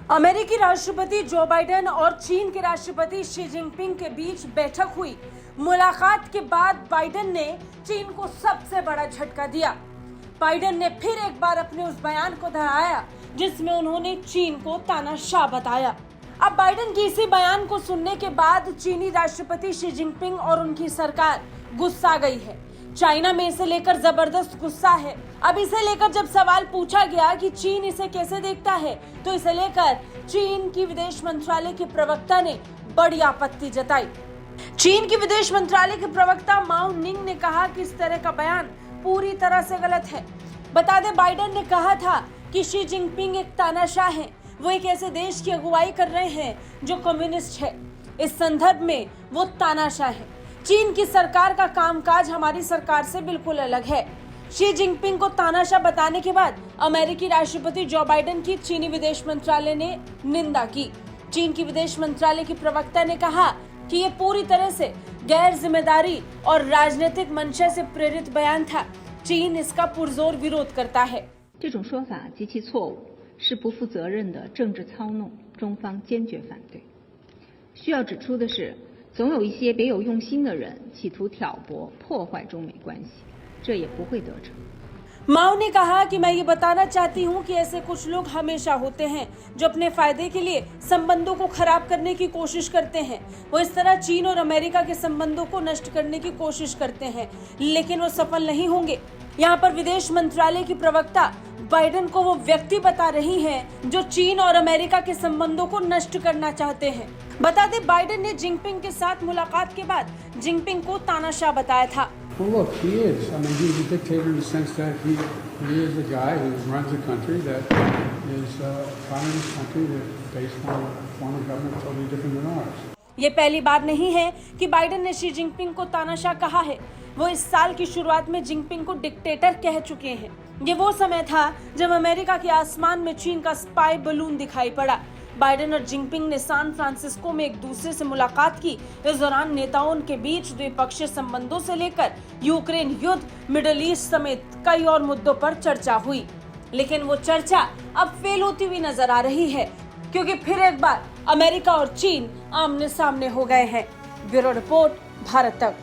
अमेरिकी राष्ट्रपति Joe Biden और चीन के राष्ट्रपति शी जिनपिंग के बीच बैठक हुई। मुलाकात के बाद बाइडेन ने चीन को सबसे बड़ा झटका दिया। बाइडेन ने फिर एक बार अपने उस बयान को दोहराया जिसमें उन्होंने चीन को तानाशाह बताया। अब बाइडेन के इसी बयान को सुनने के बाद चीनी राष्ट्रपति शी जिनपिंग और उनकी सरकार गुस्सा गई है। चाइना में इसे लेकर जबरदस्त गुस्सा है। अब इसे लेकर जब सवाल पूछा गया कि चीन इसे कैसे देखता है, तो इसे लेकर चीन की विदेश मंत्रालय के प्रवक्ता ने बड़ी आपत्ति जताई। चीन की विदेश मंत्रालय के प्रवक्ता माओ निंग ने कहा कि इस तरह का बयान पूरी तरह से गलत है। बता दें, बाइडेन ने कहा था कि शी जिनपिंग एक तानाशाह है, वो एक ऐसे देश की अगुवाई कर रहे हैं जो कम्युनिस्ट है। इस संदर्भ में वो तानाशाह है। चीन की सरकार का कामकाज हमारी सरकार से बिल्कुल अलग है। शी जिनपिंग को तानाशाह बताने के बाद अमेरिकी राष्ट्रपति जो बाइडेन की चीनी विदेश मंत्रालय ने निंदा की। चीन की विदेश मंत्रालय की प्रवक्ता ने कहा कि ये पूरी तरह से गैर जिम्मेदारी और राजनीतिक मंशा से प्रेरित बयान था। चीन इसका पुरजोर विरोध करता है। 这种说法极其错误，是不负责任的政治操弄，中方坚决反对。需要指出的是，总有一些别有用心的人企图挑拨、破坏中美关系，这也不会得逞。 माओ ने कहा कि मैं ये बताना चाहती हूँ कि ऐसे कुछ लोग हमेशा होते हैं जो अपने फायदे के लिए संबंधों को खराब करने की कोशिश करते हैं। वो इस तरह चीन और अमेरिका के संबंधों को नष्ट करने की कोशिश करते हैं, लेकिन वो सफल नहीं होंगे। यहाँ पर विदेश मंत्रालय की प्रवक्ता बाइडेन को वो व्यक्ति बता रही हैं जो चीन और अमेरिका के संबंधों को नष्ट करना चाहते हैं। बता दें, बाइडेन ने जिनपिंग के साथ मुलाकात के बाद जिनपिंग को तानाशाह बताया था। Well, look, he is. I mean, he's a dictator in the sense that he is a guy who runs a country that is a communist country that's based on a form of government totally different than ours. ये पहली बार नहीं है कि Biden ने Xi Jinping को तानाशाह कहा है। वो इस साल की शुरुआत में जिनपिंग को डिक्टेटर कह चुके हैं। ये वो समय था जब अमेरिका के आसमान में चीन का स्पाई बलून दिखाई पड़ा। बाइडेन और जिनपिंग ने सैन फ्रांसिस्को में एक दूसरे से मुलाकात की। इस दौरान नेताओं के बीच द्विपक्षीय संबंधों से लेकर यूक्रेन युद्ध, मिडिल ईस्ट समेत कई और मुद्दों पर चर्चा हुई। लेकिन वो चर्चा अब फेल होती हुई नजर आ रही है, क्योंकि फिर एक बार अमेरिका और चीन आमने सामने हो गए हैं। ब्यूरो रिपोर्ट, भारत तक।